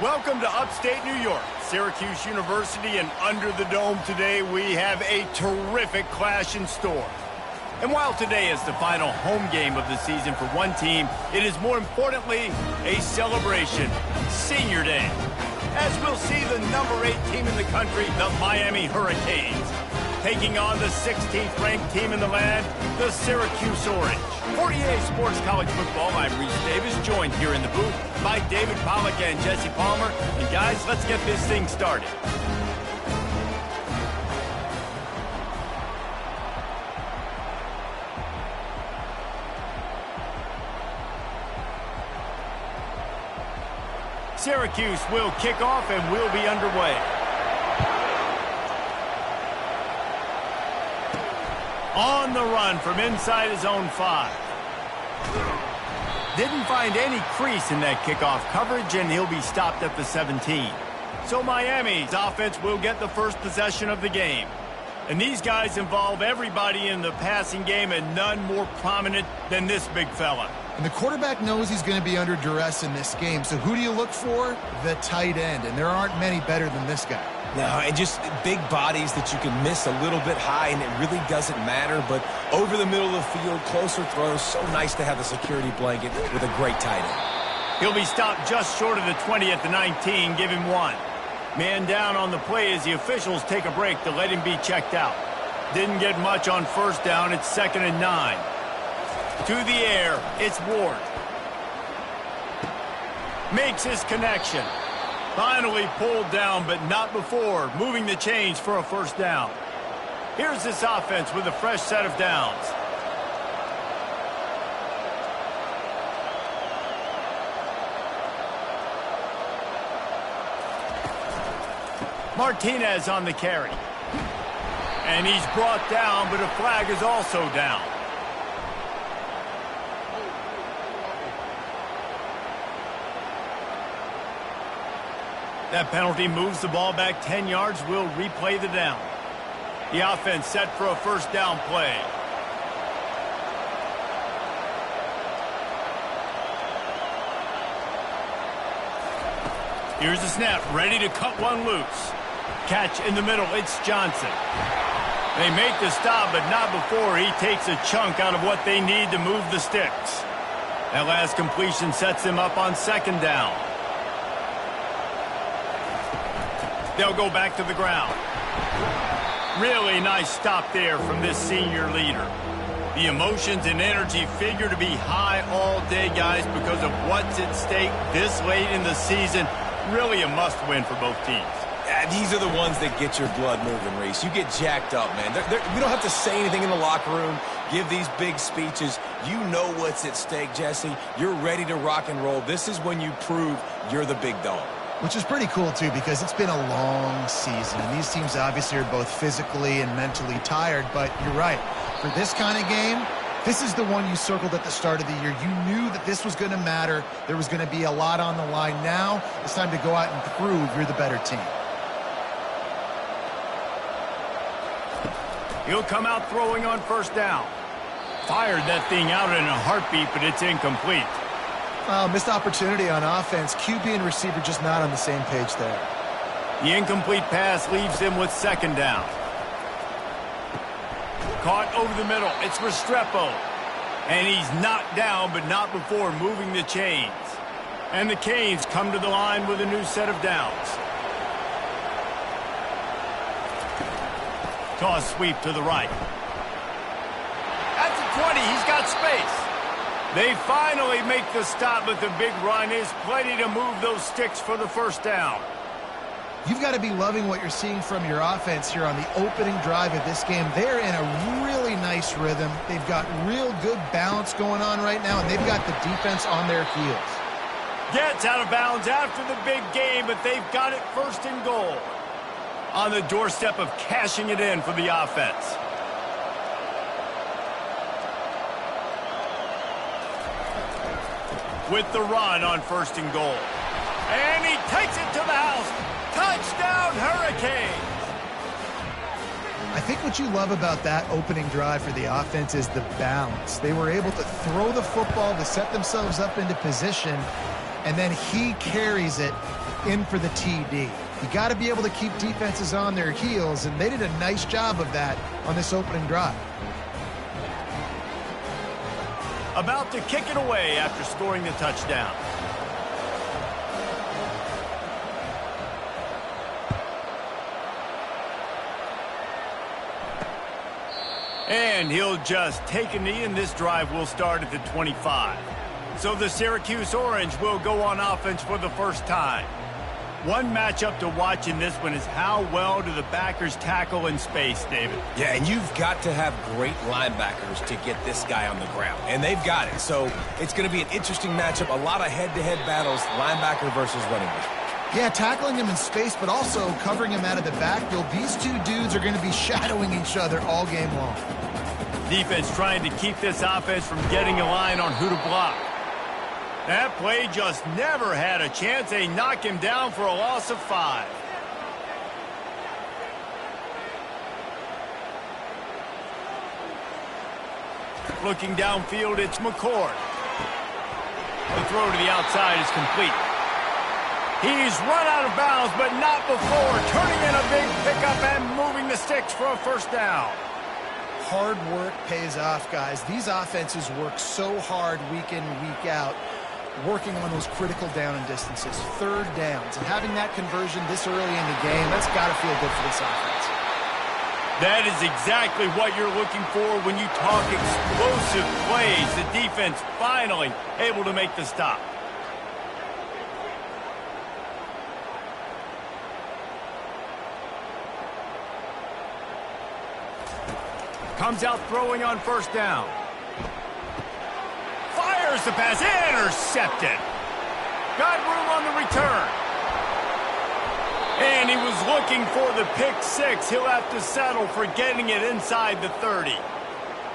Welcome to upstate New York, Syracuse University, and under the dome today we have a terrific clash in store. And while today is the final home game of the season for one team, it is more importantly a celebration, Senior Day. As we'll see the number 8 team in the country, the Miami Hurricanes, taking on the 16th ranked team in the land, the Syracuse Orange. For EA Sports College Football, I'm Reese Davis, joined here in the booth by David Pollack and Jesse Palmer. And guys, let's get this thing started. Syracuse will kick off and we'll be underway. On the run from inside his own 5. Didn't find any crease in that kickoff coverage, and he'll be stopped at the 17. So Miami's offense will get the first possession of the game. And these guys involve everybody in the passing game, and none more prominent than this big fella. And the quarterback knows he's going to be under duress in this game. So who do you look for? The tight end. And there aren't many better than this guy. No, and just big bodies that you can miss a little bit high, and it really doesn't matter. But over the middle of the field, closer throws, so nice to have the security blanket with a great tight end. He'll be stopped just short of the 20 at the 19. Give him 1. Man down on the play as the officials take a break to let him be checked out. Didn't get much on first down. It's 2nd and 9. To the air, it's Ward. Makes his connection. Finally pulled down, but not before moving the chains for a first down. Here's this offense with a fresh set of downs. Martinez on the carry. And he's brought down, but a flag is also down. That penalty moves the ball back 10 yards. We'll replay the down. The offense set for a first down play. Here's the snap, ready to cut one loose. Catch in the middle, it's Johnson. They make the stop, but not before he takes a chunk out of what they need to move the sticks. That last completion sets them up on 2nd down. They'll go back to the ground. Really nice stop there from this senior leader. The emotions and energy figure to be high all day, guys, because of what's at stake this late in the season. Really a must-win for both teams. These are the ones that get your blood moving, Reese. You get jacked up, man. We don't have to say anything in the locker room, give these big speeches. You know what's at stake, Jesse. You're ready to rock and roll. This is when you prove you're the big dog. Which is pretty cool, too, because it's been a long season. And these teams obviously are both physically and mentally tired. But you're right. For this kind of game, this is the one you circled at the start of the year. You knew that this was going to matter. There was going to be a lot on the line. Now it's time to go out and prove you're the better team. He'll come out throwing on first down. Fired that thing out in a heartbeat, but it's incomplete. Missed opportunity on offense. QB and receiver just not on the same page there. The incomplete pass leaves him with 2nd down. Caught over the middle. It's Restrepo. And he's knocked down, but not before moving the chains. And the Canes come to the line with a new set of downs. Toss sweep to the right. At the 20, he's got space. They finally make the stop, but the big run is plenty to move those sticks for the first down. You've got to be loving what you're seeing from your offense here on the opening drive of this game. They're in a really nice rhythm. They've got real good balance going on right now, and they've got the defense on their heels. Gets out of bounds after the big game, but they've got it 1st and goal. On the doorstep of cashing it in for the offense. With the run on 1st and goal. And he takes it to the house. Touchdown, Hurricanes! I think what you love about that opening drive for the offense is the balance. They were able to throw the football to set themselves up into position, and then he carries it in for the TD. You got to be able to keep defenses on their heels, and they did a nice job of that on this opening drive. About to kick it away after scoring the touchdown. And he'll just take a knee, and this drive will start at the 25. So the Syracuse Orange will go on offense for the first time. One matchup to watch in this one is how well do the backers tackle in space, David. Yeah, and you've got to have great linebackers to get this guy on the ground, and they've got it. So it's going to be an interesting matchup, a lot of head-to-head battles, linebacker versus running back. Yeah, tackling him in space, but also covering him out of the backfield. These two dudes are going to be shadowing each other all game long. Defense trying to keep this offense from getting a line on who to block. That play just never had a chance. They knock him down for a loss of 5. Looking downfield, it's McCord. The throw to the outside is complete. He's run out of bounds, but not before turning in a big pickup and moving the sticks for a first down. Hard work pays off, guys. These offenses work so hard week in, week out, working on those critical down and distances, third downs. And having that conversion this early in the game, that's got to feel good for this offense. That is exactly what you're looking for when you talk explosive plays. The defense finally able to make the stop. Comes out throwing on first down. Fires the pass, intercepted. Got room on the return. And he was looking for the pick 6. He'll have to settle for getting it inside the 30.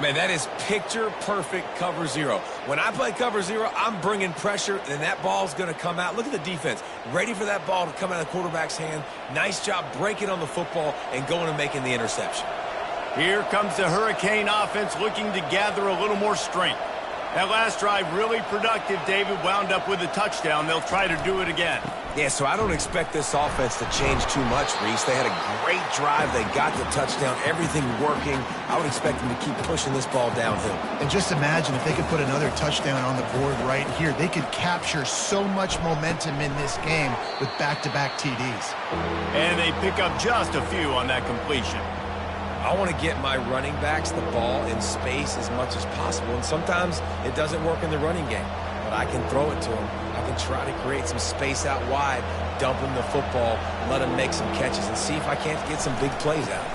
Man, that is picture-perfect cover 0. When I play cover 0, I'm bringing pressure, and that ball's going to come out. Look at the defense. Ready for that ball to come out of the quarterback's hand. Nice job breaking on the football and going and making the interception. Here comes the Hurricane offense looking to gather a little more strength. That last drive really productive. David wound up with a touchdown. They'll try to do it again. Yeah, so I don't expect this offense to change too much, Reese. They had a great drive. They got the touchdown. Everything working. I would expect them to keep pushing this ball downhill. And just imagine if they could put another touchdown on the board right here. They could capture so much momentum in this game with back-to-back TDs. And they pick up just a few on that completion. I want to get my running backs the ball in space as much as possible, and sometimes it doesn't work in the running game, but I can throw it to them. I can try to create some space out wide, dump them the football, let them make some catches, and see if I can't get some big plays out.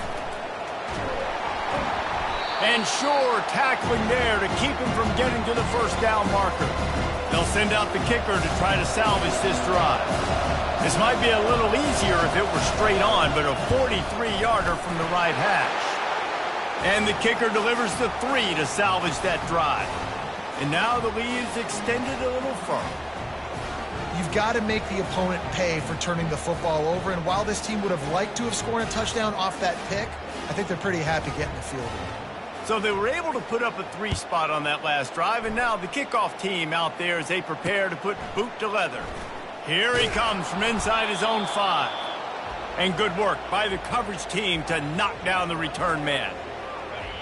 And sure, tackling there to keep him from getting to the first down marker. They'll send out the kicker to try to salvage this drive. This might be a little easier if it were straight on, but a 43-yarder from the right hash. And the kicker delivers the 3 to salvage that drive. And now the lead is extended a little further. You've got to make the opponent pay for turning the football over, and while this team would have liked to have scored a touchdown off that pick, I think they're pretty happy getting the field goal. So they were able to put up a 3 spot on that last drive, and now the kickoff team out there as they prepare to put boot to leather. Here he comes from inside his own 5. And good work by the coverage team to knock down the return man.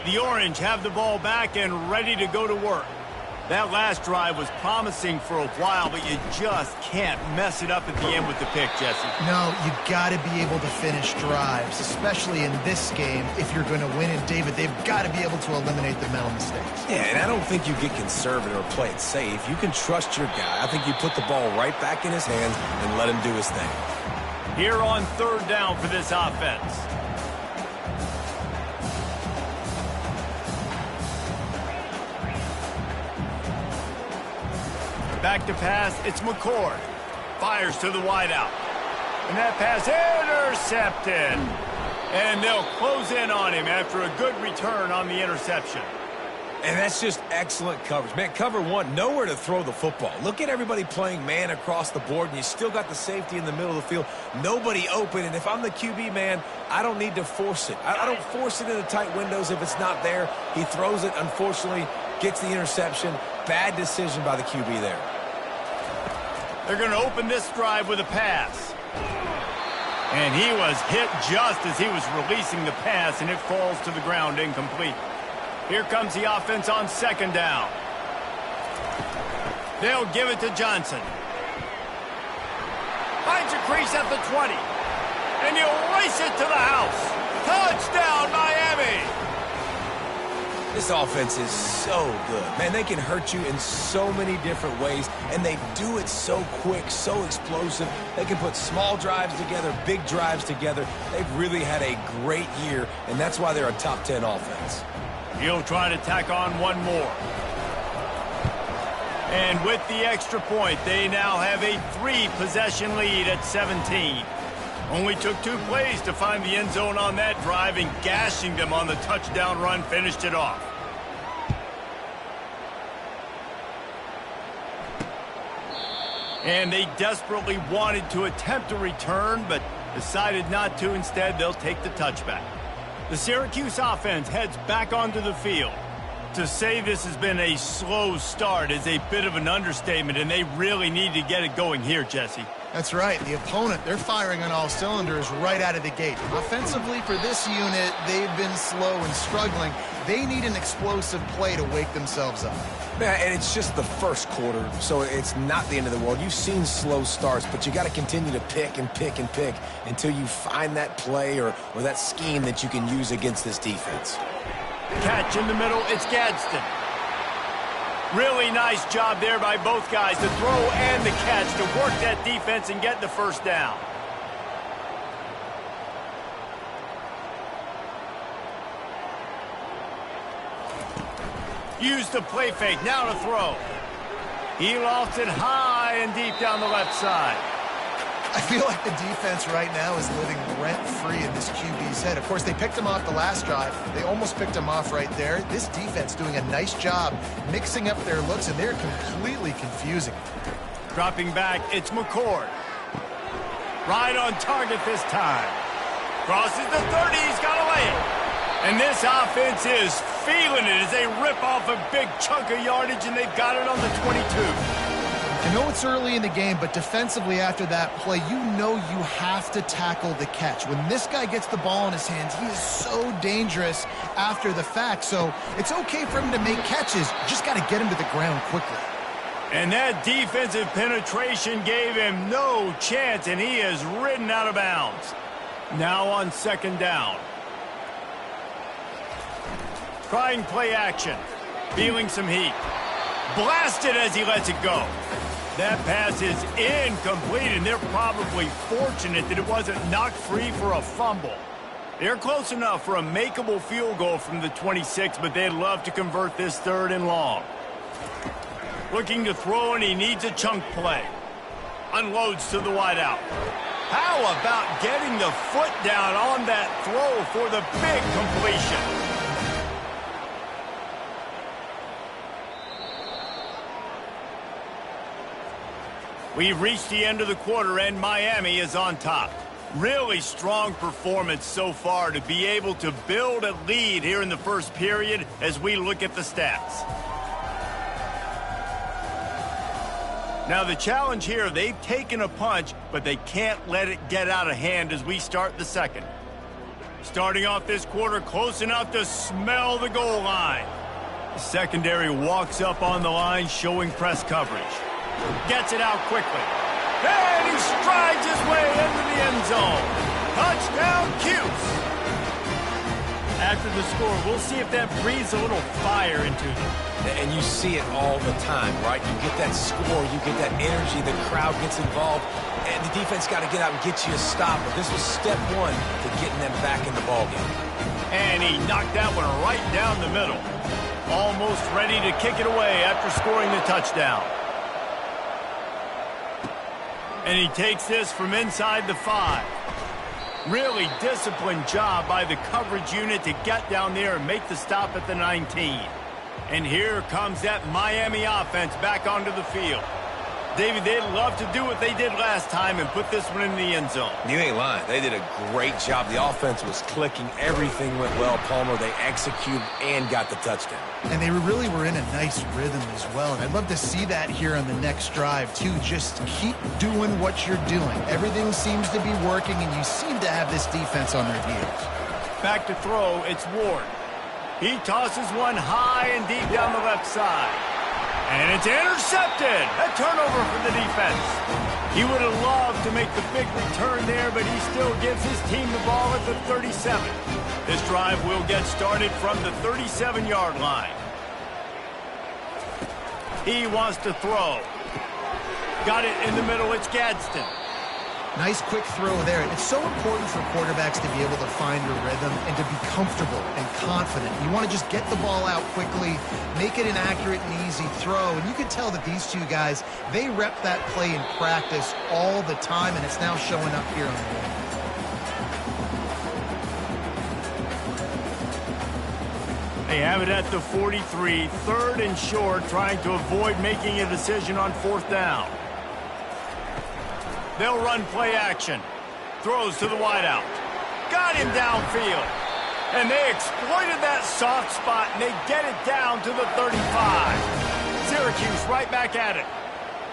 The Orange have the ball back and ready to go to work. That last drive was promising for a while, but you just can't mess it up at the end with the pick, Jesse. No, you got to be able to finish drives, especially in this game. If you're going to win it, David, they've got to be able to eliminate the mental mistakes. Yeah, and I don't think you get conservative or play it safe. You can trust your guy. I think you put the ball right back in his hands and let him do his thing. Here on third down for this offense. Back to pass, it's McCord. Fires to the wideout. And that pass intercepted. And they'll close in on him after a good return on the interception. And that's just excellent coverage. Man, cover 1, nowhere to throw the football. Look at everybody playing man across the board, and you still got the safety in the middle of the field. Nobody open, and if I'm the QB, man, I don't need to force it. I don't force it into tight windows if it's not there. He throws it, unfortunately, gets the interception. Bad decision by the QB there. They're going to open this drive with a pass. And he was hit just as he was releasing the pass, and it falls to the ground incomplete. Here comes the offense on second down. They'll give it to Johnson. Finds a crease at the 20. And he'll race it to the house. Touchdown, Miami! This offense is so good. Man, they can hurt you in so many different ways, and they do it so quick, so explosive. They can put small drives together, big drives together. They've really had a great year, and that's why they're a top 10 offense. He'll try to tack on one more. And with the extra point, they now have a 3-possession lead at 17. Only took 2 plays to find the end zone on that drive, and gashing them on the touchdown run finished it off. And they desperately wanted to attempt a return, but decided not to. Instead, they'll take the touchback. The Syracuse offense heads back onto the field. To say this has been a slow start is a bit of an understatement, and they really need to get it going here, Jesse. That's right. The opponent, they're firing on all cylinders right out of the gate. Offensively, for this unit, they've been slow and struggling. They need an explosive play to wake themselves up. Yeah, and it's just the first quarter, so it's not the end of the world. You've seen slow starts, but you got to continue to pick and pick and pick until you find that play or that scheme that you can use against this defense. Catch in the middle, it's Gadsden. Really nice job there by both guys, the throw and the catch, to work that defense and get the first down. Use the play fake, now to throw. He lofts it high and deep down the left side. I feel like the defense right now is living rent-free in this QB's head. Of course, they picked him off the last drive. They almost picked him off right there. This defense doing a nice job mixing up their looks, and they're completely confusing. Dropping back, it's McCord. Right on target this time. Crosses the 30, he's got to lay it. And this offense is feeling it as they rip off a big chunk of yardage, and they've got it on the 22. I know it's early in the game, but defensively after that play, you know you have to tackle the catch. When this guy gets the ball in his hands, he is so dangerous after the fact. So it's okay for him to make catches. You just got to get him to the ground quickly. And that defensive penetration gave him no chance, and he is ridden out of bounds. Now on second down. Trying play action. Feeling some heat. Blasted as he lets it go. That pass is incomplete, and they're probably fortunate that it wasn't knocked free for a fumble. They're close enough for a makeable field goal from the 26, but they'd love to convert this 3rd and long. Looking to throw, and he needs a chunk play. Unloads to the wideout. How about getting the foot down on that throw for the big completion? We've reached the end of the quarter, and Miami is on top. Really strong performance so far to be able to build a lead here in the first period as we look at the stats. Now the challenge here, they've taken a punch, but they can't let it get out of hand as we start the second. Starting off this quarter close enough to smell the goal line. The secondary walks up on the line, showing press coverage. Gets it out quickly. And he strides his way into the end zone. Touchdown, Cuse. After the score, we'll see if that breathes a little fire into them. And you see it all the time, right? You get that score, you get that energy, the crowd gets involved, and the defense got to get out and get you a stop. But this was step 1 to getting them back in the ballgame. And he knocked that one right down the middle. Almost ready to kick it away after scoring the touchdown. And he takes this from inside the 5. Really disciplined job by the coverage unit to get down there and make the stop at the 19. And here comes that Miami offense back onto the field. David, they'd love to do what they did last time and put this one in the end zone. You ain't lying. They did a great job. The offense was clicking. Everything went well. Palmer, they executed and got the touchdown. And they really were in a nice rhythm as well. And I'd love to see that here on the next drive, too. Just keep doing what you're doing. Everything seems to be working, and you seem to have this defense on their heels. Back to throw, it's Ward. He tosses one high and deep down the left side. And it's intercepted. A turnover for the defense. He would have loved to make the big return there, but he still gives his team the ball at the 37. This drive will get started from the 37-yard line. He wants to throw. Got it in the middle. It's Gadsden. Nice quick throw there. It's so important for quarterbacks to be able to find a rhythm and to be comfortable and confident. You want to just get the ball out quickly, make it an accurate and easy throw. And you can tell that these two guys, they rep that play in practice all the time, and it's now showing up here on the game. They have it at the 43, third and short, trying to avoid making a decision on fourth down. They'll run play action. Throws to the wideout. Got him downfield. And they exploited that soft spot, and they get it down to the 35. Syracuse right back at it.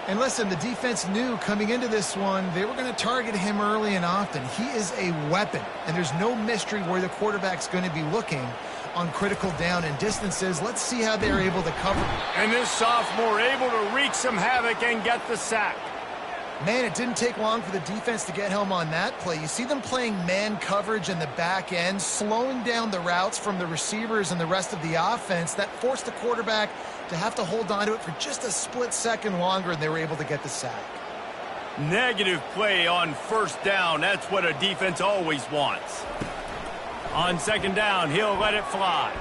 And listen, the defense knew coming into this one, they were going to target him early and often. He is a weapon, and there's no mystery where the quarterback's going to be looking on critical down and distances. Let's see how they're able to cover. And this sophomore able to wreak some havoc and get the sack. Man, it didn't take long for the defense to get home on that play. You see them playing man coverage in the back end, slowing down the routes from the receivers and the rest of the offense. That forced the quarterback to have to hold on to it for just a split second longer, and they were able to get the sack. Negative play on first down. That's what a defense always wants. On second down, he'll let it fly.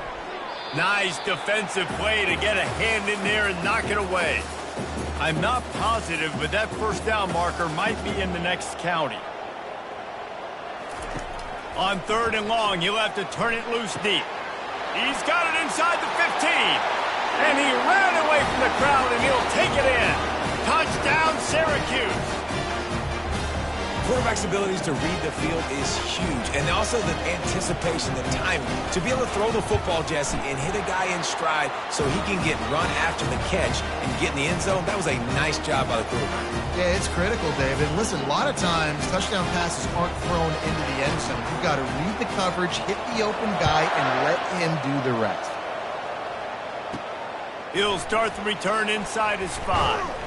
Nice defensive play to get a hand in there and knock it away. I'm not positive, but that first down marker might be in the next county. On third and long, he'll have to turn it loose deep. He's got it inside the 15. And he ran away from the crowd, and he'll take it in. Touchdown, Syracuse. Quarterback's abilities to read the field is huge. And also the anticipation, the timing. To be able to throw the football, Jesse, and hit a guy in stride so he can get run after the catch and get in the end zone, that was a nice job by the quarterback. Yeah, it's critical, David. Listen, a lot of times touchdown passes aren't thrown into the end zone. You've got to read the coverage, hit the open guy, and let him do the rest. He'll start the return inside his 5.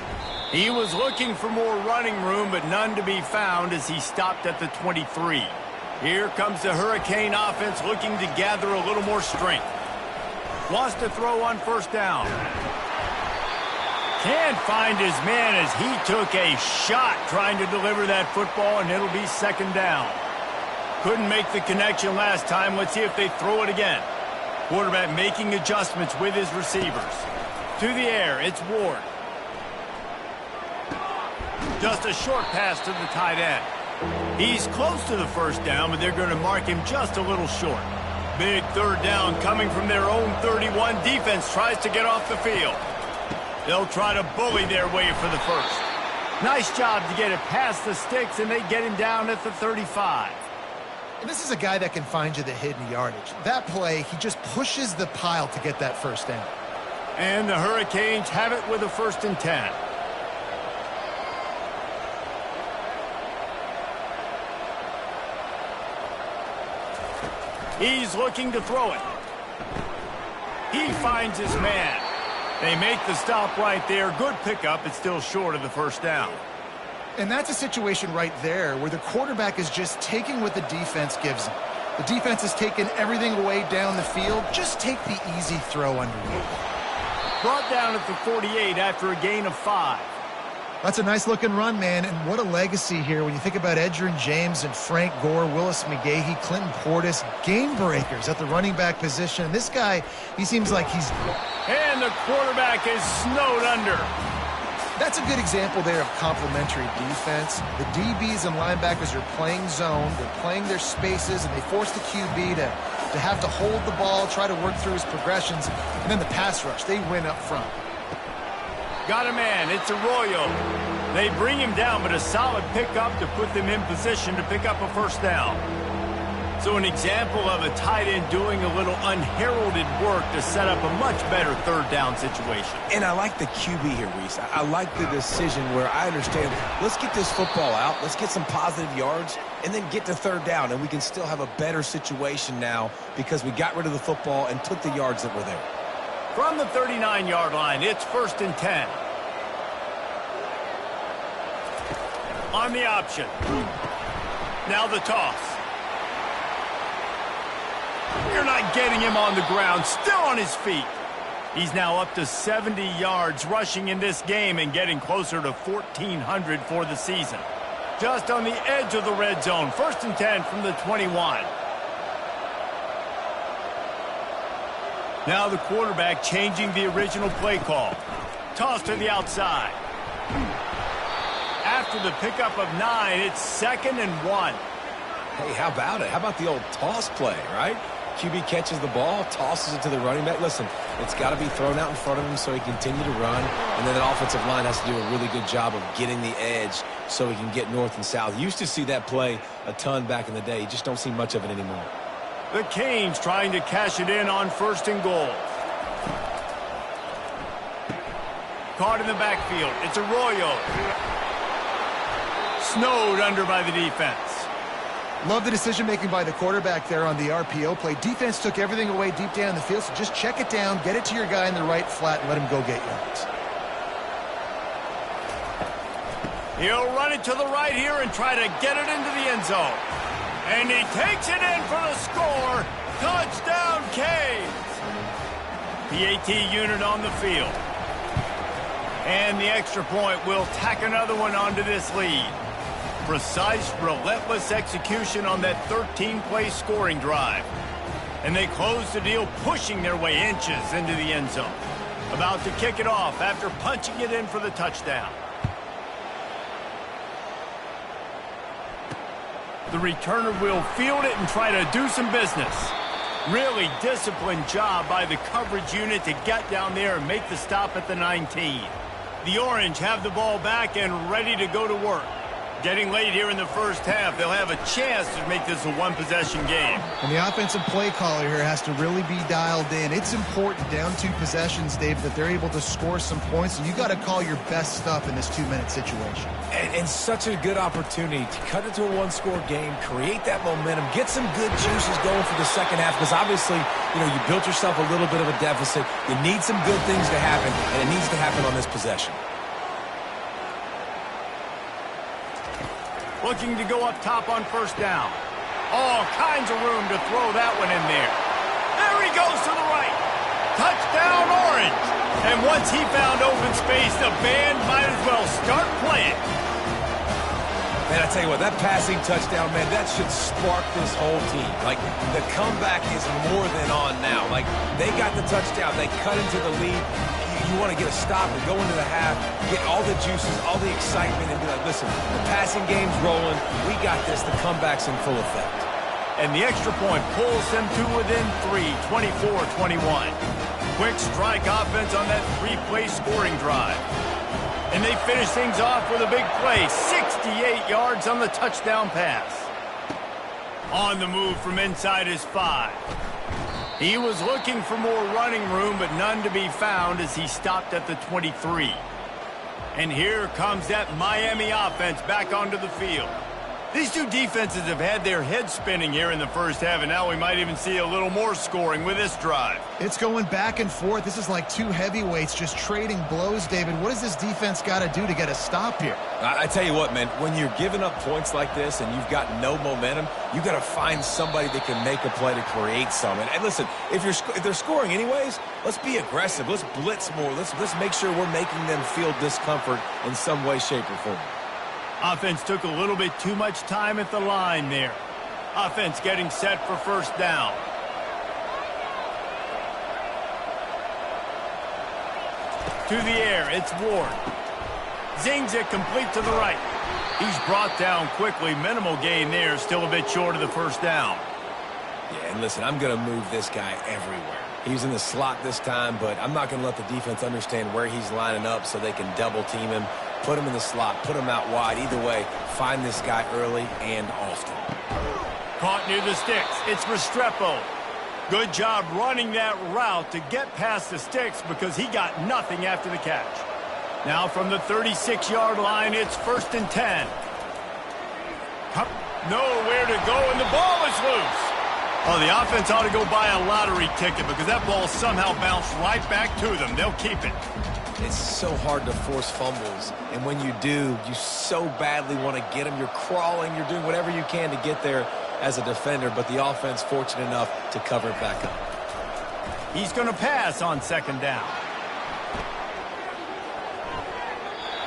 He was looking for more running room, but none to be found as he stopped at the 23. Here comes the Hurricane offense looking to gather a little more strength. Wants to throw on first down. Can't find his man as he took a shot trying to deliver that football, and it'll be second down. Couldn't make the connection last time. Let's see if they throw it again. Quarterback making adjustments with his receivers. To the air, it's Ward. Just a short pass to the tight end. He's close to the first down, but they're going to mark him just a little short. Big third down coming from their own 31. Defense tries to get off the field. They'll try to bully their way for the first. Nice job to get it past the sticks, and they get him down at the 35. And this is a guy that can find you the hidden yardage. That play, he just pushes the pile to get that first down. And the Hurricanes have it with a 1st and 10. He's looking to throw it. He finds his man. They make the stop right there. Good pickup. It's still short of the first down. And that's a situation right there where the quarterback is just taking what the defense gives him. The defense has taken everything away down the field. Just take the easy throw underneath. Brought down at the 48 after a gain of 5. That's a nice-looking run, man, and what a legacy here when you think about Edgerrin James and Frank Gore, Willis McGahee, Clinton Portis, game breakers at the running back position. This guy, he seems like he's... And the quarterback is snowed under. That's a good example there of complementary defense. The DBs and linebackers are playing zone, they're playing their spaces, and they force the QB to have to hold the ball, try to work through his progressions, and then the pass rush, they win up front. Got a man. It's Arroyo. They bring him down, but a solid pickup to put them in position to pick up a first down. So an example of a tight end doing a little unheralded work to set up a much better third down situation. And I like the QB here, Reese. I like the decision where I understand, let's get this football out, let's get some positive yards, and then get to third down, and we can still have a better situation now because we got rid of the football and took the yards that were there. From the 39-yard line, it's 1st and 10. On the option. Now the toss. You're not getting him on the ground, still on his feet. He's now up to 70 yards rushing in this game and getting closer to 1,400 for the season. Just on the edge of the red zone, 1st and 10 from the 21. Now the quarterback changing the original play call. Toss to the outside. After the pickup of 9, it's 2nd and 1. Hey, how about it? How about the old toss play, right? QB catches the ball, tosses it to the running back. Listen, it's got to be thrown out in front of him so he can continue to run. And then the offensive line has to do a really good job of getting the edge so he can get north and south. You used to see that play a ton back in the day. You just don't see much of it anymore. The Canes trying to cash it in on 1st and goal. Caught in the backfield. It's Arroyo. Snowed under by the defense. Love the decision-making by the quarterback there on the RPO play. Defense took everything away deep down the field, so just check it down, get it to your guy in the right flat, and let him go get yards. He'll run it to the right here and try to get it into the end zone. And he takes it in for the score. Touchdown, Canes. PAT unit on the field. And the extra point will tack another one onto this lead. Precise, relentless execution on that 13-play scoring drive. And they close the deal, pushing their way inches into the end zone. About to kick it off after punching it in for the touchdown. The returner will field it and try to do some business. Really disciplined job by the coverage unit to get down there and make the stop at the 19. The Orange have the ball back and ready to go to work. Getting late here in the first half, they'll have a chance to make this a one-possession game. And the offensive play caller here has to really be dialed in. It's important down 2 possessions, Dave, that they're able to score some points. And you got to call your best stuff in this 2-minute situation. And such a good opportunity to cut it to a one-score game, create that momentum, get some good juices going for the second half. Because obviously, you built yourself a little bit of a deficit. You need some good things to happen, and it needs to happen on this possession. Looking to go up top on 1st down. All kinds of room to throw that one in there. There he goes to the right. Touchdown, Orange. And once he found open space, the band might as well start playing. Man, I tell you what, that passing touchdown, man, that should spark this whole team. Like, the comeback is more than on now. Like, they got the touchdown. They cut into the lead. You want to get a stop and go into the half, get all the juices, all the excitement, and be like, listen, the passing game's rolling. We got this. The comeback's in full effect. And the extra point pulls them to within 3, 24-21. Quick strike offense on that 3-play scoring drive. And they finish things off with a big play, 68 yards on the touchdown pass. On the move from inside his 5. He was looking for more running room, but none to be found as he stopped at the 23. And here comes that Miami offense back onto the field. These two defenses have had their heads spinning here in the first half, and now we might even see a little more scoring with this drive. It's going back and forth. This is like 2 heavyweights just trading blows, David. What does this defense got to do to get a stop here? I tell you what, man, when you're giving up points like this and you've got no momentum, you got to find somebody that can make a play to create some. And listen, if they're scoring anyways, let's be aggressive. Let's blitz more. Let's make sure we're making them feel discomfort in some way, shape, or form. Offense took a little bit too much time at the line there. Offense getting set for 1st down. To the air, it's Ward. Zings it complete to the right. He's brought down quickly. Minimal gain there, still a bit short of the 1st down. Yeah, and listen, I'm going to move this guy everywhere. He's in the slot this time, but I'm not going to let the defense understand where he's lining up so they can double team him, put him in the slot, put him out wide. Either way, find this guy early and often. Caught near the sticks. It's Restrepo. Good job running that route to get past the sticks because he got nothing after the catch. Now from the 36-yard line, it's 1st and 10. Nowhere to go, and the ball is loose. Oh, the offense ought to go buy a lottery ticket because that ball somehow bounced right back to them. They'll keep it. It's so hard to force fumbles, and when you do, you so badly want to get them. You're crawling, you're doing whatever you can to get there as a defender, but the offense fortunate enough to cover it back up. He's going to pass on 2nd down.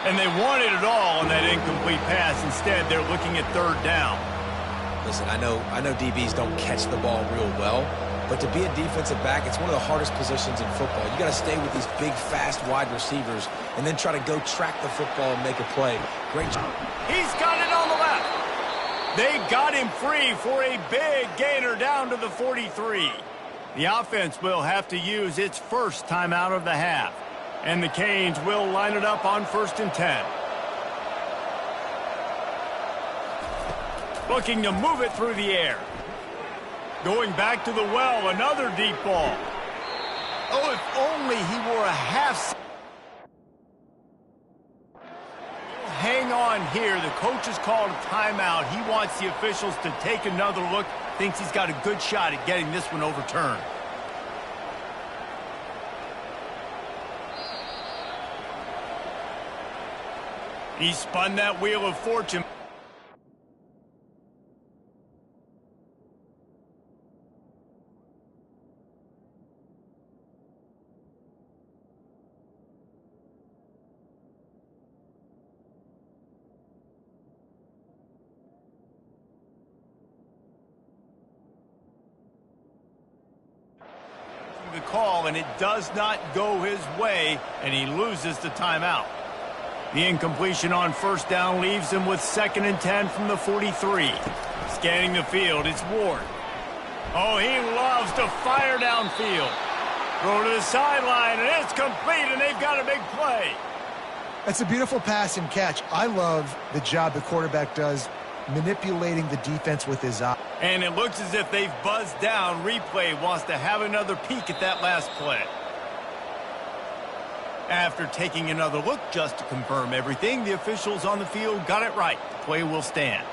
And they wanted it all on that incomplete pass. Instead, they're looking at 3rd down. Listen, I know DBs don't catch the ball real well, but to be a defensive back, it's one of the hardest positions in football. You got to stay with these big, fast wide receivers and then try to go track the football and make a play. Great job. He's got it on the left. They got him free for a big gainer down to the 43. The offense will have to use its first timeout of the half. And the Canes will line it up on 1st and 10. Looking to move it through the air. Going back to the well, another deep ball. Oh, if only he were a half. Hang on here. The coach has called a timeout. He wants the officials to take another look. Thinks he's got a good shot at getting this one overturned. He spun that wheel of fortune. The call, and it does not go his way, and he loses the timeout. The incompletion on 1st down leaves him with 2nd and 10 from the 43. Scanning the field, it's Ward. Oh, he loves to fire downfield. Throw to the sideline, and it's complete, and they've got a big play. That's a beautiful pass and catch. I love the job the quarterback does manipulating the defense with his eye. And it looks as if they've buzzed down. Replay wants to have another peek at that last play. After taking another look just to confirm everything, the officials on the field got it right. The play will stand.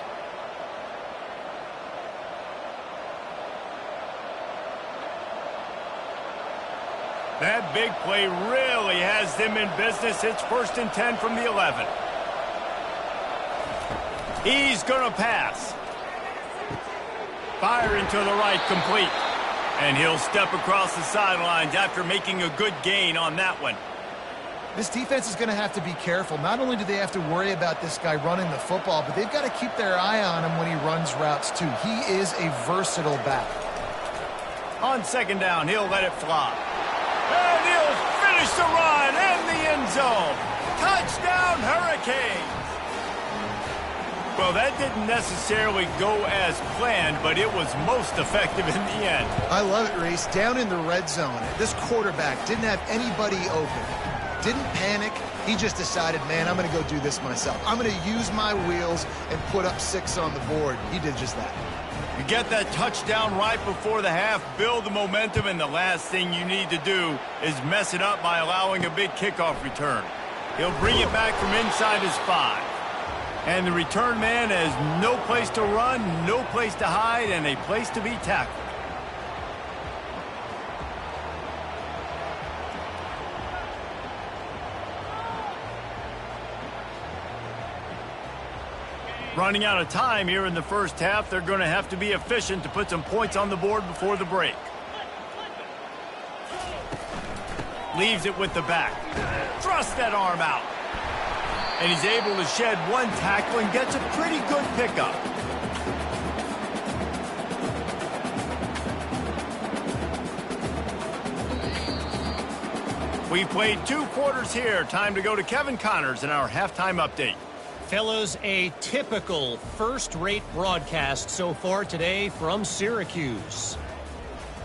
That big play really has them in business. It's 1st and 10 from the 11. He's going to pass. Firing to the right, complete. And he'll step across the sidelines after making a good gain on that one. This defense is going to have to be careful. Not only do they have to worry about this guy running the football, but they've got to keep their eye on him when he runs routes too. He is a versatile back. On 2nd down, he'll let it fly. And he'll finish the run in the end zone. Touchdown, Hurricanes! Well, that didn't necessarily go as planned, but it was most effective in the end. I love it, Reese. Down in the red zone, this quarterback didn't have anybody open. Didn't panic. He just decided, man, I'm going to go do this myself. I'm going to use my wheels and put up 6 on the board. He did just that. You get that touchdown right before the half, build the momentum, and the last thing you need to do is mess it up by allowing a big kickoff return. He'll bring it back from inside his 5. And the return man has no place to run, no place to hide, and a place to be tackled. Running out of time here in the first half. They're going to have to be efficient to put some points on the board before the break. Leaves it with the back. Thrusts that arm out. And he's able to shed one tackle and gets a pretty good pickup. We played 2 quarters here. Time to go to Kevin Connors in our halftime update. Fellas, a typical first-rate broadcast so far today from Syracuse.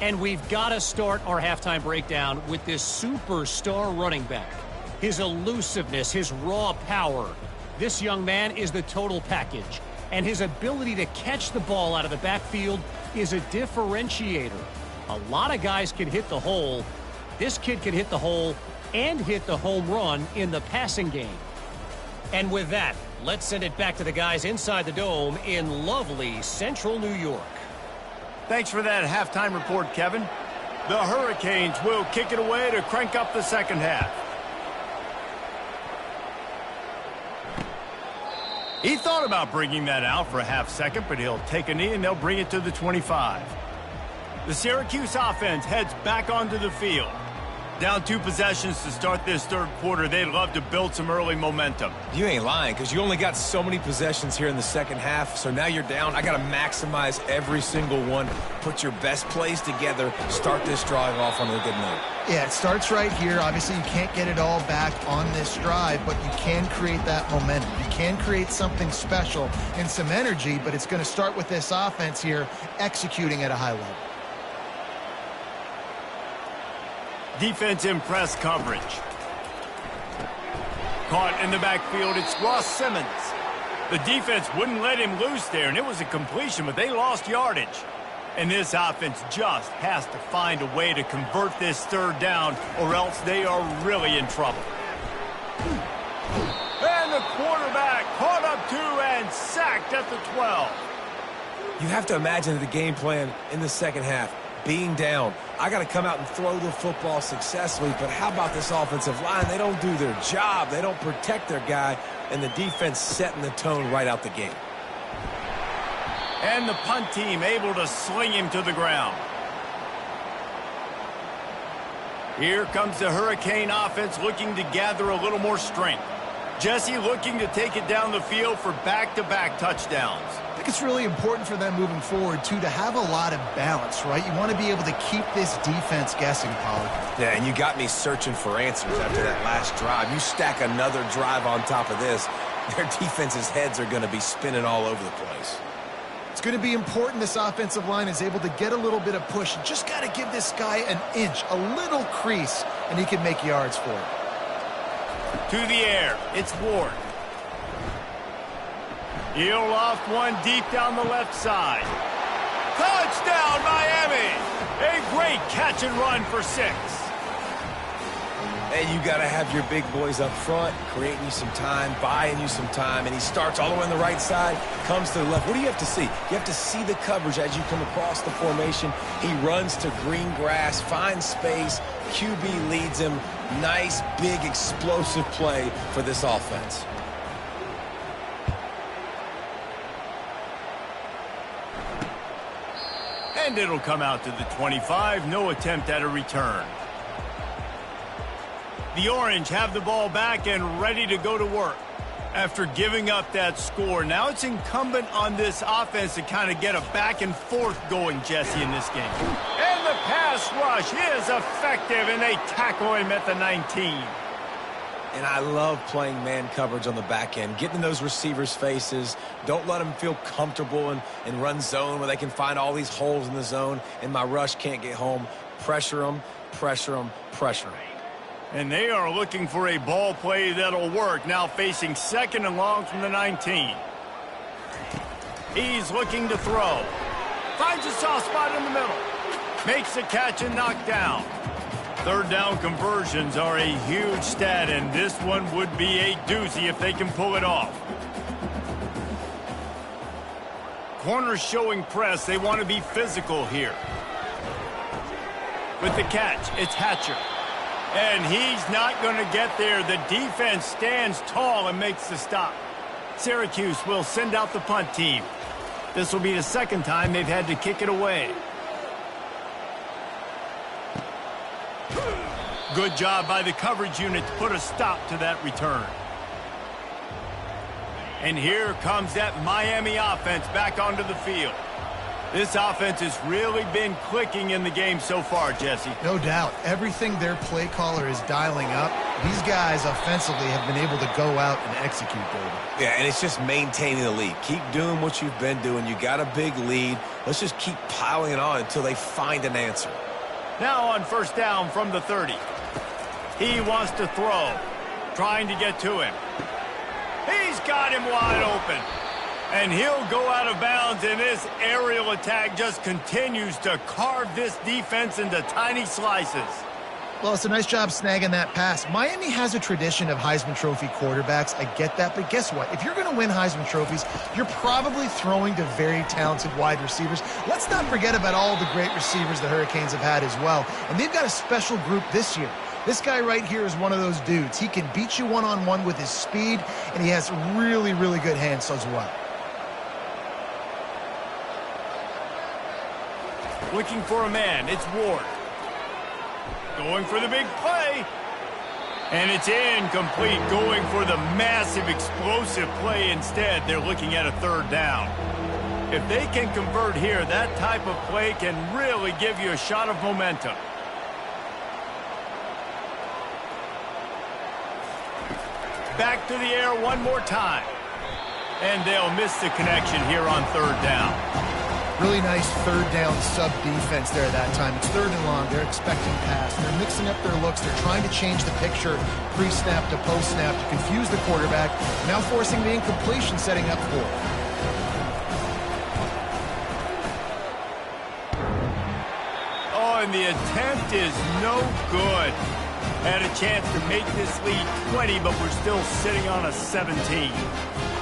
And we've got to start our halftime breakdown with this superstar running back. His elusiveness, his raw power. This young man is the total package. And his ability to catch the ball out of the backfield is a differentiator. A lot of guys can hit the hole. This kid can hit the hole and hit the home run in the passing game. And with that, let's send it back to the guys inside the dome in lovely central New York. Thanks for that halftime report, Kevin. The Hurricanes will kick it away to crank up the second half. He thought about bringing that out for a half second, but he'll take a knee and they'll bring it to the 25. The Syracuse offense heads back onto the field. Down 2 possessions to start this third quarter. They'd love to build some early momentum. You ain't lying, because you only got so many possessions here in the second half, so now you're down. I got to maximize every single one. Put your best plays together. Start this drive off on a good note. Yeah, it starts right here. Obviously, you can't get it all back on this drive, but you can create that momentum. You can create something special and some energy, but it's going to start with this offense here executing at a high level. Defense in press coverage. Caught in the backfield, it's Ross Simmons. The defense wouldn't let him loose there, and it was a completion, but they lost yardage. And this offense just has to find a way to convert this third down, or else they are really in trouble. And the quarterback caught up 2 and sacked at the 12. You have to imagine the game plan in the second half. Being down, I got to come out and throw the football successfully, but how about this offensive line? They don't do their job. They don't protect their guy, and the defense setting the tone right out the gate. And the punt team able to sling him to the ground. Here comes the Hurricane offense looking to gather a little more strength. Jesse looking to take it down the field for back-to-back touchdowns. I think it's really important for them moving forward, too, to have a lot of balance, right? You want to be able to keep this defense guessing, Pollard. Yeah, and you got me searching for answers after that last drive. You stack another drive on top of this, their defense's heads are going to be spinning all over the place. It's going to be important this offensive line is able to get a little bit of push. You just got to give this guy an inch, a little crease, and he can make yards for it. To the air, it's Ward. He'll loft one deep down the left side. Touchdown, Miami! A great catch and run for 6. Hey, you got to have your big boys up front, creating you some time, buying you some time, and he starts all the way on the right side, comes to the left. What do you have to see? You have to see the coverage as you come across the formation. He runs to green grass, finds space, QB leads him. Nice, big, explosive play for this offense. And it'll come out to the 25. No attempt at a return. The Orange have the ball back and ready to go to work. After giving up that score, now it's incumbent on this offense to kind of get a back and forth going, Jesse, in this game. And the pass rush is effective, and they tackle him at the 19. And I love playing man coverage on the back end, getting in those receivers' faces. Don't let them feel comfortable and run zone where they can find all these holes in the zone, and my rush can't get home. Pressure them, pressure them, pressure them. And they are looking for a ball play that'll work, now facing 2nd and long from the 19. He's looking to throw. Finds a soft spot in the middle. Makes the catch and knocked down. 3rd down conversions are a huge stat, and this one would be a doozy if they can pull it off. Corners showing press. They want to be physical here. With the catch, it's Hatcher. And he's not going to get there. The defense stands tall and makes the stop. Syracuse will send out the punt team. This will be the 2nd time they've had to kick it away. Good job by the coverage unit to put a stop to that return. And here comes that Miami offense back onto the field. This offense has really been clicking in the game so far, Jesse. No doubt. Everything their play caller is dialing up, these guys offensively have been able to go out and execute, David. Yeah, and it's just maintaining the lead. Keep doing what you've been doing. You got a big lead. Let's just keep piling it on until they find an answer. Now on first down from the 30. He wants to throw, trying to get to him. He's got him wide open. And he'll go out of bounds, and this aerial attack just continues to carve this defense into tiny slices. Well, it's a nice job snagging that pass. Miami has a tradition of Heisman Trophy quarterbacks. I get that, but guess what? If you're going to win Heisman Trophies, you're probably throwing to very talented wide receivers. Let's not forget about all the great receivers the Hurricanes have had as well. And they've got a special group this year. This guy right here is one of those dudes. He can beat you one-on-one with his speed, and he has really, really good hands as well. Looking for a man, it's Ward. Going for the big play. And it's incomplete, going for the massive explosive play instead. They're looking at a third down. If they can convert here, that type of play can really give you a shot of momentum. Back to the air one more time. And they'll miss the connection here on third down. Really nice third down sub defense there that time. It's third and long. They're expecting pass. They're mixing up their looks. They're trying to change the picture pre-snap to post-snap to confuse the quarterback. Now forcing the incompletion, setting up for it. Oh, and the attempt is no good. Had a chance to make this lead 20, but we're still sitting on a 17.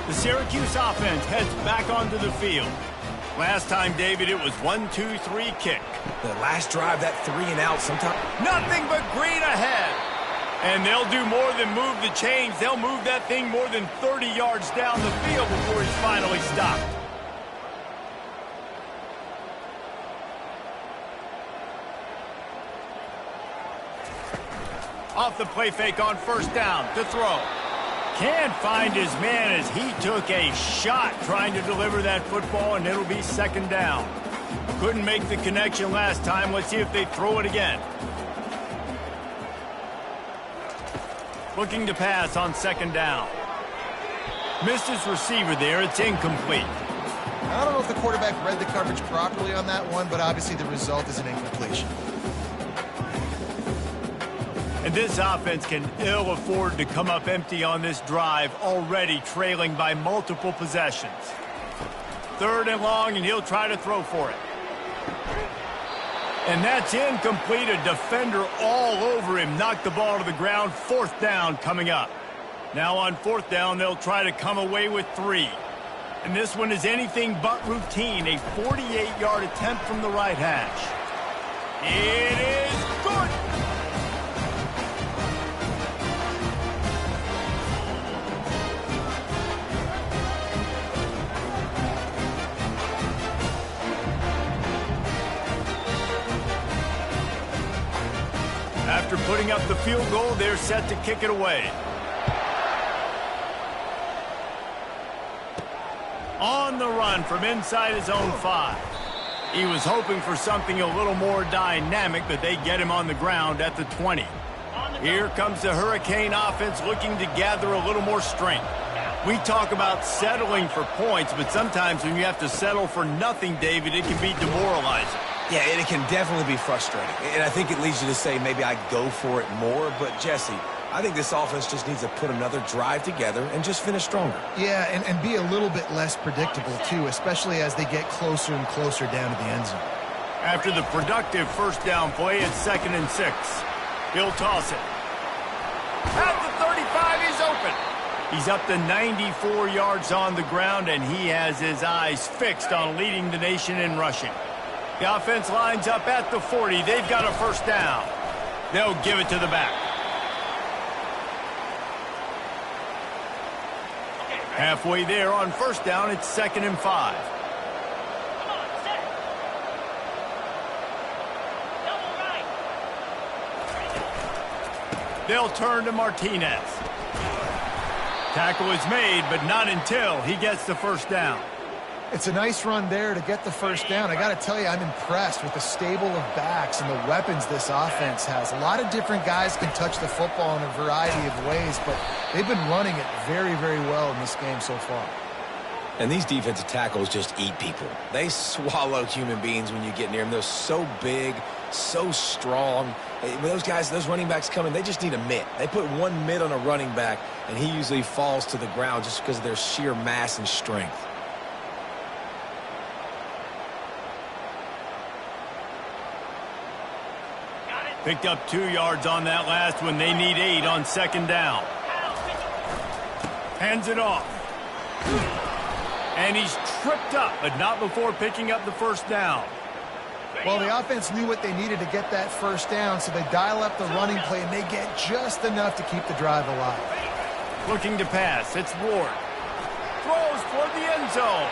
The Syracuse offense heads back onto the field. Last time, David, it was 1-2-3 kick. The last drive, that 3 and out, sometimes. Nothing but green ahead. And they'll do more than move the chains. They'll move that thing more than 30 yards down the field before he's finally stopped. Off the play fake on first down to throw. Can't find his man as he took a shot trying to deliver that football, and it'll be second down. Couldn't make the connection last time. Let's see if they throw it again. Looking to pass on second down. Missed his receiver there. It's incomplete. I don't know if the quarterback read the coverage properly on that one, but obviously the result is an incompletion. And this offense can ill afford to come up empty on this drive, already trailing by multiple possessions. Third and long, and he'll try to throw for it. And that's incomplete. A defender all over him. Knocked the ball to the ground. Fourth down coming up. Now on fourth down, they'll try to come away with 3. And this one is anything but routine. A 48-yard attempt from the right hash. It is good. After putting up the field goal, they're set to kick it away. On the run from inside his own 5. He was hoping for something a little more dynamic, but they get him on the ground at the 20. Here comes the Hurricane offense looking to gather a little more strength. We talk about settling for points, but sometimes when you have to settle for nothing, David, it can be demoralizing. Yeah, and it can definitely be frustrating. And I think it leads you to say maybe I'd go for it more. But, Jesse, I think this offense just needs to put another drive together and just finish stronger. Yeah, and be a little bit less predictable, too, especially as they get closer and closer down to the end zone. After the productive first down play, it's 2nd and 6. He'll toss it. At the 35, he's open. He's up to 94 yards on the ground, and he has his eyes fixed on leading the nation in rushing. The offense lines up at the 40. They've got a first down. They'll give it to the back. Halfway there on first down, it's 2nd and 5. They'll turn to Martinez. Tackle is made, but not until he gets the first down. It's a nice run there to get the first down. I got to tell you, I'm impressed with the stable of backs and the weapons this offense has. A lot of different guys can touch the football in a variety of ways, but they've been running it very, very well in this game so far. And these defensive tackles just eat people. They swallow human beings when you get near them. They're so big, so strong. When those guys, those running backs come in, they just need a mitt. They put one mitt on a running back, and he usually falls to the ground just because of their sheer mass and strength. Picked up 2 yards on that last one. They need 8 on second down. Hands it off. And he's tripped up, but not before picking up the first down. Well, the offense knew what they needed to get that first down, so they dial up the running play, and they get just enough to keep the drive alive. Looking to pass. It's Ward. Throws toward the end zone.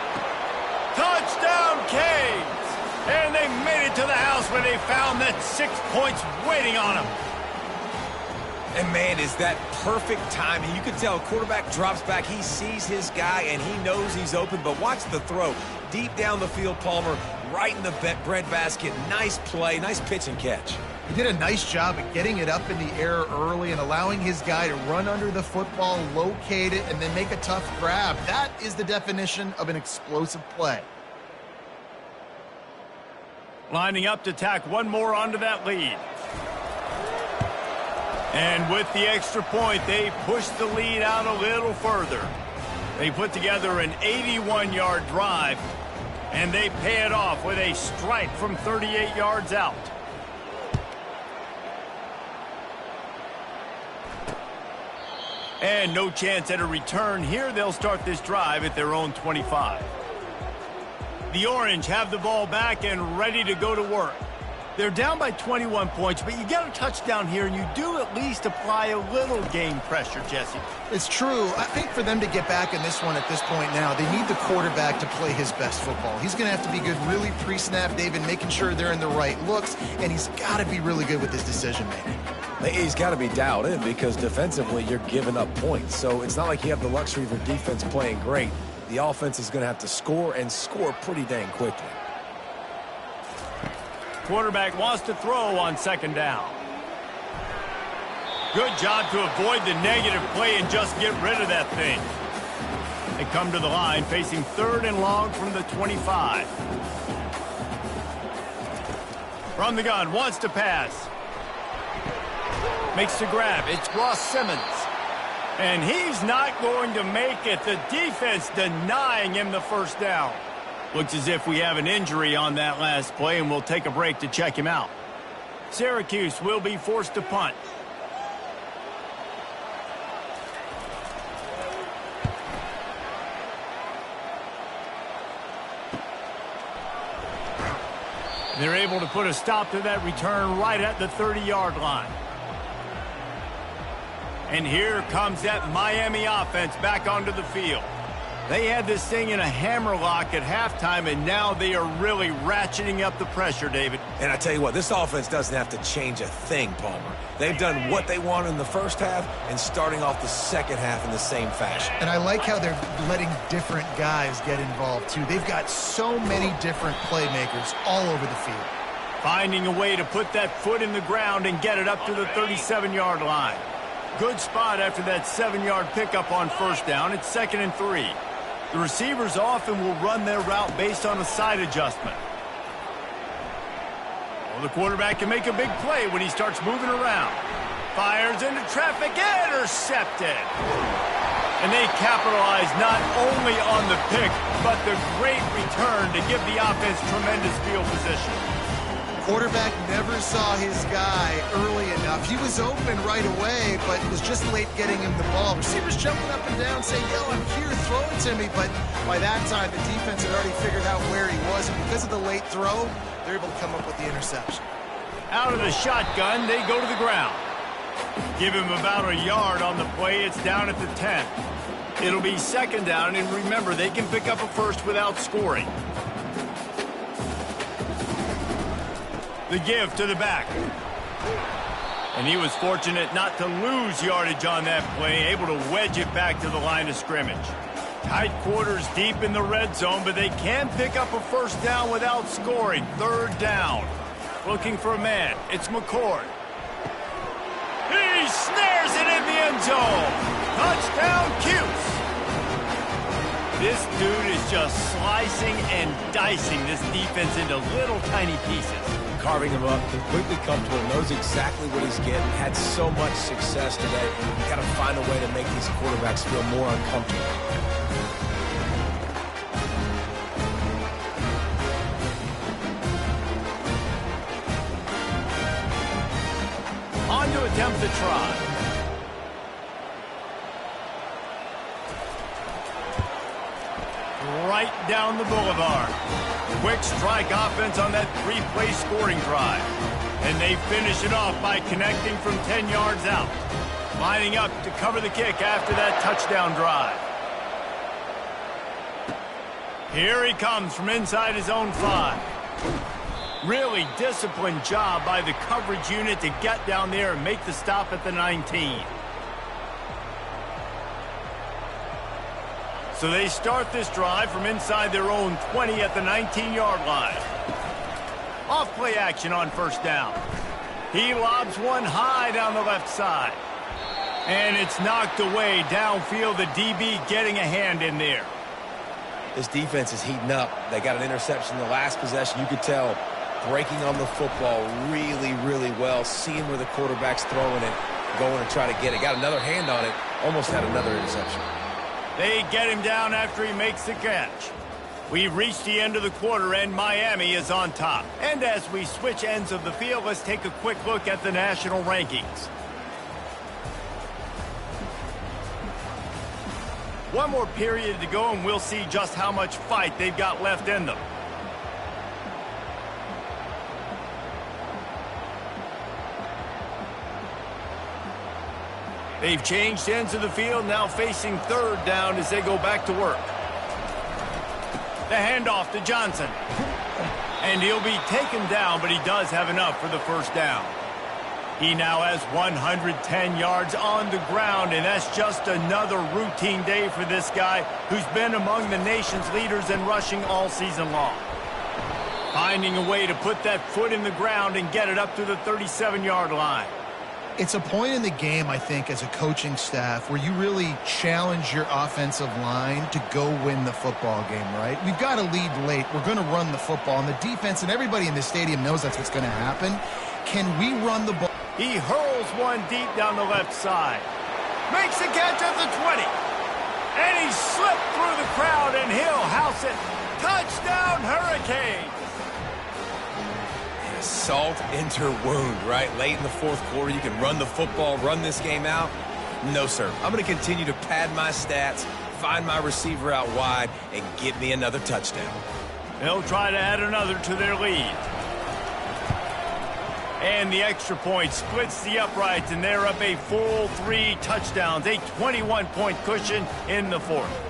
Touchdown, Canes! And they made it to the house where they found that 6 points waiting on them. And, man, is that perfect timing. You can tell a quarterback drops back. He sees his guy, and he knows he's open. But watch the throw. Deep down the field, Palmer, right in the breadbasket. Nice play, nice pitch and catch. He did a nice job of getting it up in the air early and allowing his guy to run under the football, locate it, and then make a tough grab. That is the definition of an explosive play. Lining up to tack one more onto that lead. And with the extra point, they push the lead out a little further. They put together an 81-yard drive, and they pay it off with a strike from 38 yards out. And no chance at a return here. They'll start this drive at their own 25. The Orange have the ball back and ready to go to work. They're down by 21 points, but you get a touchdown here, and you do at least apply a little game pressure, Jesse. It's true. I think for them to get back in this one at this point now, they need the quarterback to play his best football. He's going to have to be good really pre-snap, David, making sure they're in the right looks, and he's got to be really good with his decision-making. He's got to be dialed in because defensively you're giving up points. So it's not like you have the luxury of your defense playing great. The offense is going to have to score and score pretty dang quickly. Quarterback wants to throw on second down. Good job to avoid the negative play and just get rid of that thing. They come to the line facing 3rd and long from the 25. From the gun, wants to pass. Makes the grab. It's Ross Simmons. And he's not going to make it. The defense denying him the first down. Looks as if we have an injury on that last play, and we'll take a break to check him out. Syracuse will be forced to punt. They're able to put a stop to that return right at the 30-yard line. And here comes that Miami offense back onto the field. They had this thing in a hammerlock at halftime, and now they are really ratcheting up the pressure, David. And I tell you what, this offense doesn't have to change a thing, Palmer. They've done what they wanted in the first half and starting off the second half in the same fashion. And I like how they're letting different guys get involved, too. They've got so many different playmakers all over the field. Finding a way to put that foot in the ground and get it up to the 37-yard line. Good spot after that 7-yard pickup on first down. It's 2nd and 3. The receivers often will run their route based on a side adjustment. Well, the quarterback can make a big play when he starts moving around. Fires into traffic, intercepted. And they capitalize not only on the pick, but the great return to give the offense tremendous field position. Quarterback never saw his guy early enough. He was open right away, but it was just late getting him the ball. Receivers jumping up and down saying, yo, I'm here, throw it to me. But by that time, the defense had already figured out where he was. And because of the late throw, they're able to come up with the interception. Out of the shotgun, they go to the ground. Give him about a yard on the play. It's down at the 10. It'll be 2nd down, and remember, they can pick up a first without scoring. The give to the back. And he was fortunate not to lose yardage on that play, able to wedge it back to the line of scrimmage. Tight quarters deep in the red zone, but they can pick up a first down without scoring. Third down. Looking for a man. It's McCord. He snares it in the end zone. Touchdown, Cuse. This dude is just slicing and dicing this defense into little tiny pieces. Carving him up, completely comfortable, knows exactly what he's getting, had so much success today. You got to find a way to make these quarterbacks feel more uncomfortable. On to attempt the try. Right down the boulevard. Quick strike offense on that three-play scoring drive. And they finish it off by connecting from 10 yards out. Lining up to cover the kick after that touchdown drive. Here he comes from inside his own 5. Really disciplined job by the coverage unit to get down there and make the stop at the 19. So they start this drive from inside their own 20 at the 19-yard line. Off play action on first down. He lobs one high down the left side. And it's knocked away downfield, the DB getting a hand in there. This defense is heating up. They got an interception in the last possession. You could tell breaking on the football really, really well, seeing where the quarterback's throwing it, going to try to get it. Got another hand on it, almost had another interception. They get him down after he makes the catch. We've reached the end of the quarter, and Miami is on top. And as we switch ends of the field, let's take a quick look at the national rankings. One more period to go, and we'll see just how much fight they've got left in them. They've changed ends of the field, now facing third down as they go back to work. The handoff to Johnson. And he'll be taken down, but he does have enough for the first down. He now has 110 yards on the ground, and that's just another routine day for this guy who's been among the nation's leaders in rushing all season long. Finding a way to put that foot in the ground and get it up to the 37-yard line. It's a point in the game, I think, as a coaching staff where you really challenge your offensive line to go win the football game, right? We've got to lead late. We're going to run the football, and the defense and everybody in the stadium knows that's what's going to happen. Can we run the ball? He hurls one deep down the left side. Makes the catch at the 20. And he slipped through the crowd, and he'll house it. Touchdown, Hurricanes! Salt into wound, right? Late in the fourth quarter, you can run the football, run this game out. No, sir. I'm going to continue to pad my stats, find my receiver out wide, and get me another touchdown. They'll try to add another to their lead. And the extra point splits the uprights, and they're up a full 3 touchdowns, a 21-point cushion in the fourth.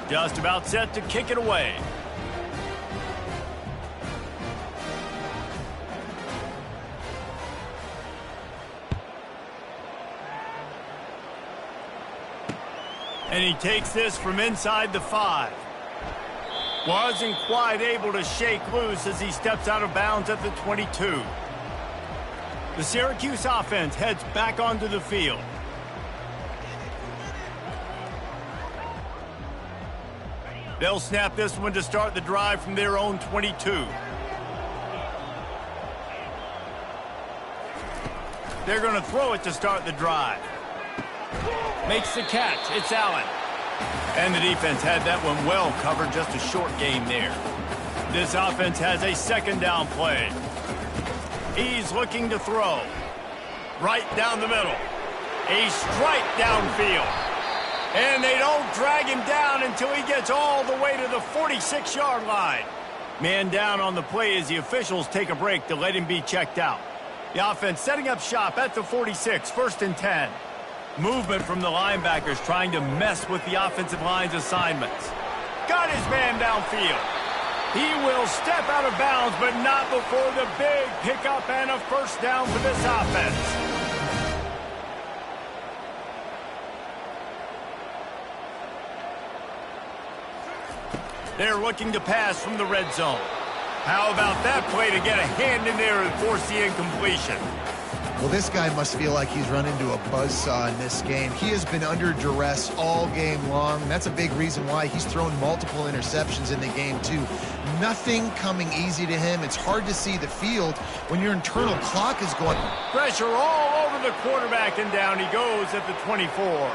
Just about set to kick it away. And he takes this from inside the 5. Wasn't quite able to shake loose as he steps out of bounds at the 22. The Syracuse offense heads back onto the field. They'll snap this one to start the drive from their own 22. They're going to throw it to start the drive. Makes the catch. It's Allen. And the defense had that one well covered. Just a short game there. This offense has a second down play. He's looking to throw. Right down the middle. A strike downfield. And they don't drag him down until he gets all the way to the 46-yard line. Man down on the play as the officials take a break to let him be checked out. The offense setting up shop at the 46, 1st and 10. Movement from the linebackers trying to mess with the offensive line's assignments. Got his man downfield. He will step out of bounds, but not before the big pickup and a first down for this offense. They're looking to pass from the red zone. How about that play to get a hand in there and force the incompletion? Well, this guy must feel like he's run into a buzzsaw in this game. He has been under duress all game long. That's a big reason why he's thrown multiple interceptions in the game, too. Nothing coming easy to him. It's hard to see the field when your internal clock is going. Pressure all over the quarterback, and down he goes at the 24.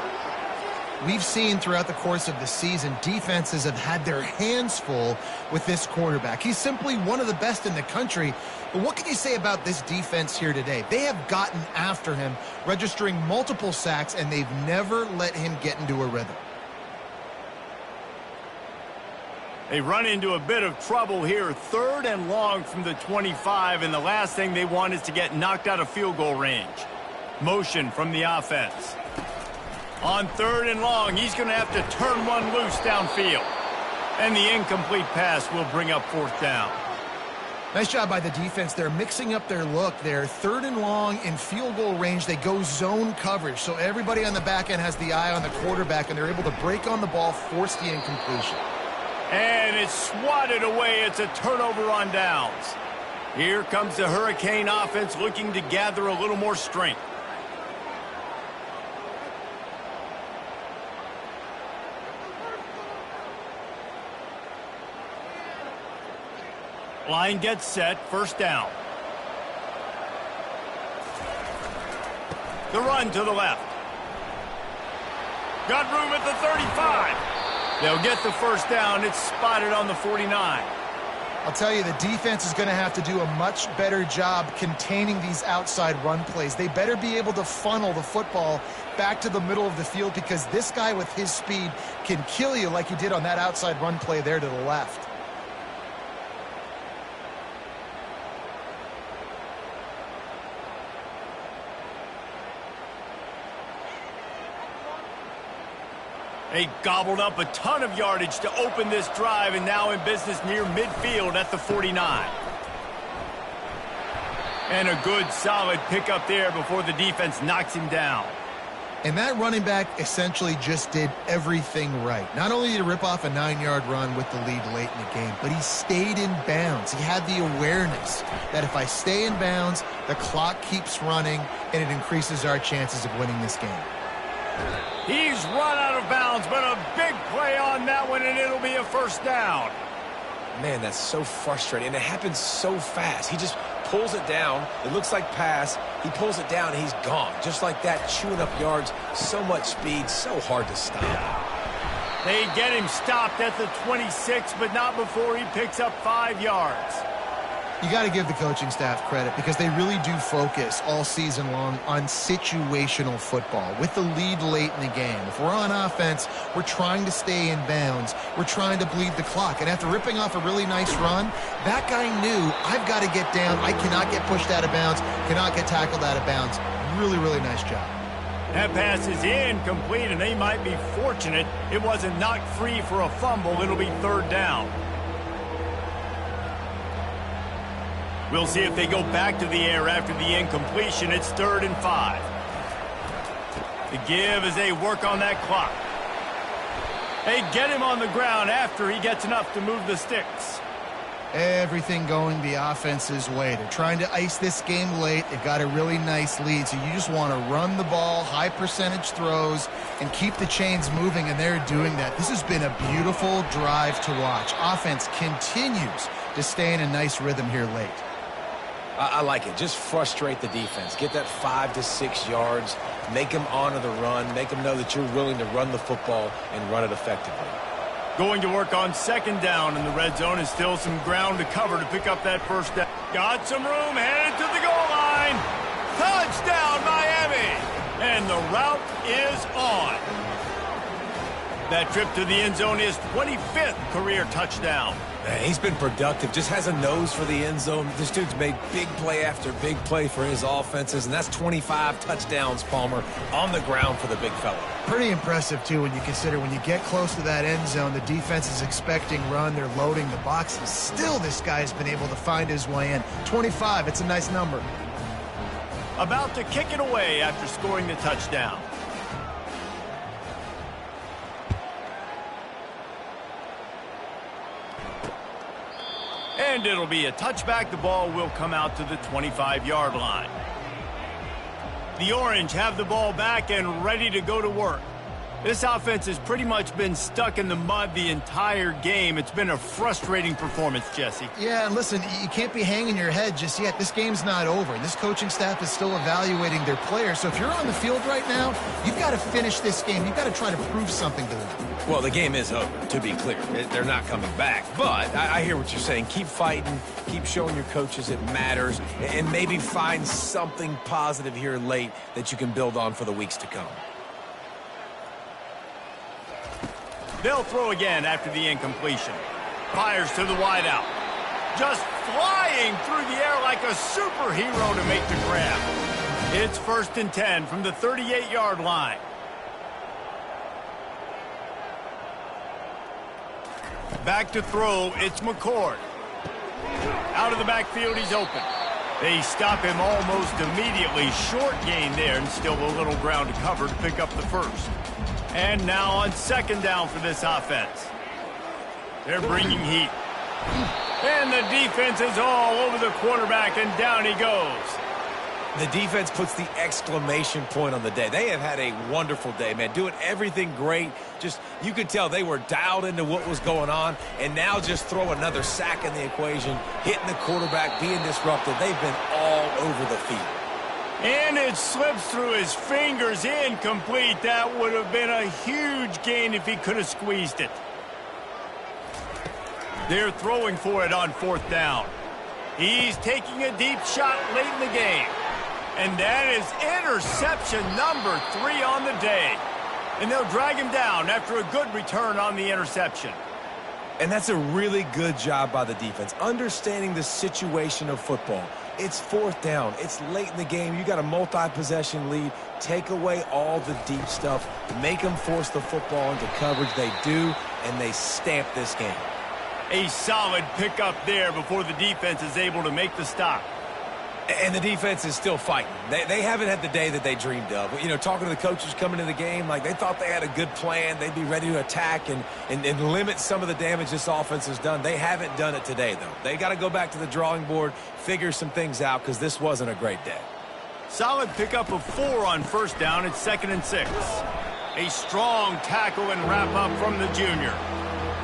We've seen throughout the course of the season, defenses have had their hands full with this quarterback. He's simply one of the best in the country. But what can you say about this defense here today? They have gotten after him, registering multiple sacks, and they've never let him get into a rhythm. They run into a bit of trouble here. 3rd and long from the 25, and the last thing they want is to get knocked out of field goal range. Motion from the offense. On 3rd and long, he's going to have to turn one loose downfield. And the incomplete pass will bring up 4th down. Nice job by the defense. They're mixing up their look there. 3rd and long in field goal range. They go zone coverage. So everybody on the back end has the eye on the quarterback, and they're able to break on the ball, force the incompletion. And it's swatted away. It's a turnover on downs. Here comes the Hurricane offense looking to gather a little more strength. Line gets set, 1st down. The run to the left. Got room at the 35. They'll get the 1st down. It's spotted on the 49. I'll tell you, the defense is going to have to do a much better job containing these outside run plays. They better be able to funnel the football back to the middle of the field, because this guy with his speed can kill you like he did on that outside run play there to the left. They gobbled up a ton of yardage to open this drive, and now in business near midfield at the 49. And a good solid pickup there before the defense knocks him down. And that running back essentially just did everything right. Not only did he rip off a 9-yard run with the lead late in the game, but he stayed in bounds. He had the awareness that if I stay in bounds, the clock keeps running, and it increases our chances of winning this game. He's run out of bounds, but a big play on that one, and it'll be a 1st down. Man, that's so frustrating, and it happens so fast. He just pulls it down. It looks like pass. He pulls it down, and he's gone. Just like that, chewing up yards. So much speed, so hard to stop. They get him stopped at the 26, but not before he picks up 5 yards. You got to give the coaching staff credit, because they really do focus all season long on situational football with the lead late in the game. If we're on offense, we're trying to stay in bounds. We're trying to bleed the clock. And after ripping off a really nice run, that guy knew, I've got to get down. I cannot get pushed out of bounds, cannot get tackled out of bounds. Really, really nice job. That pass is incomplete, and they might be fortunate it wasn't knocked free for a fumble. It'll be 3rd down. We'll see if they go back to the air after the incompletion. It's 3rd and 5. The give as they work on that clock. They get him on the ground after he gets enough to move the sticks. Everything going the offense's way. They're trying to ice this game late. They've got a really nice lead, so you just want to run the ball, high percentage throws, and keep the chains moving, and they're doing that. This has been a beautiful drive to watch. Offense continues to stay in a nice rhythm here late. I like it. Just frustrate the defense. Get that 5 to 6 yards. Make them honor the run. Make them know that you're willing to run the football and run it effectively. Going to work on 2nd down in the red zone, and still some ground to cover to pick up that 1st down. Got some room, headed to the goal line. Touchdown, Miami! And the route is on. That trip to the end zone is 25th career touchdown. Man, he's been productive, just has a nose for the end zone. This dude's made big play after big play for his offenses, and that's 25 touchdowns, Palmer, on the ground for the big fella. Pretty impressive, too, when you consider when you get close to that end zone, the defense is expecting run, they're loading the boxes. Still, this guy has been able to find his way in. 25, it's a nice number. About to kick it away after scoring the touchdown. And it'll be a touchback. The ball will come out to the 25-yard line. The Orange have the ball back and ready to go to work. This offense has pretty much been stuck in the mud the entire game. It's been a frustrating performance, Jesse. Yeah, and listen, you can't be hanging your head just yet. This game's not over. This coaching staff is still evaluating their players. So if you're on the field right now, you've got to finish this game. You've got to try to prove something to them. Well, the game is over, to be clear. They're not coming back. But I hear what you're saying. Keep fighting. Keep showing your coaches it matters. And maybe find something positive here late that you can build on for the weeks to come. They'll throw again after the incompletion. Fires to the wideout. Just flying through the air like a superhero to make the grab. It's 1st and 10 from the 38-yard line. Back to throw, it's McCord. Out of the backfield, he's open. They stop him almost immediately. Short gain there, and still a little ground to cover to pick up the first. And now on 2nd down for this offense. They're bringing heat. And the defense is all over the quarterback, and down he goes. The defense puts the exclamation point on the day. They have had a wonderful day, man. Doing everything great. Just, you could tell they were dialed into what was going on. And now just throw another sack in the equation. Hitting the quarterback, being disruptive. They've been all over the field. And it slips through his fingers, incomplete. That would have been a huge gain if he could have squeezed it. They're throwing for it on 4th down. He's taking a deep shot late in the game. And that is interception number 3 on the day. And they'll drag him down after a good return on the interception. And that's a really good job by the defense, understanding the situation of football. It's 4th down. It's late in the game. You got a multi-possession lead. Take away all the deep stuff. Make them force the football into coverage. They do, and they stamp this game. A solid pickup there before the defense is able to make the stop. And the defense is still fighting. They haven't had the day that they dreamed of. You know, talking to the coaches coming into the game, like they thought they had a good plan. They'd be ready to attack and limit some of the damage this offense has done. They haven't done it today, though. They got to go back to the drawing board, figure some things out, because this wasn't a great day. Solid pickup of 4 on 1st down. It's 2nd and 6. A strong tackle and wrap-up from the junior.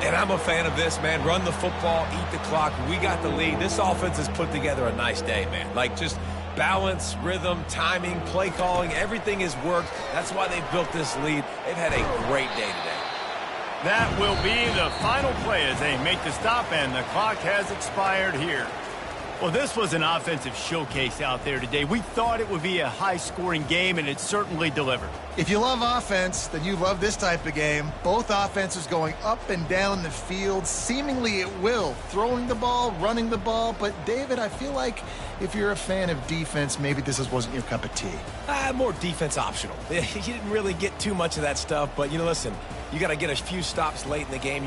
And I'm a fan of this, man. Run the football, eat the clock. We got the lead. This offense has put together a nice day, man. Like, just balance, rhythm, timing, play calling, everything has worked. That's why they built this lead. They've had a great day today. That will be the final play as they make the stop, and the clock has expired here. Well, this was an offensive showcase out there today. We thought it would be a high-scoring game, and it certainly delivered. If you love offense, then you love this type of game. Both offenses going up and down the field, seemingly at will. Throwing the ball, running the ball. But, David, I feel like if you're a fan of defense, maybe this wasn't your cup of tea. More defense optional. You didn't really get too much of that stuff. But, you know, listen, you got to get a few stops late in the game.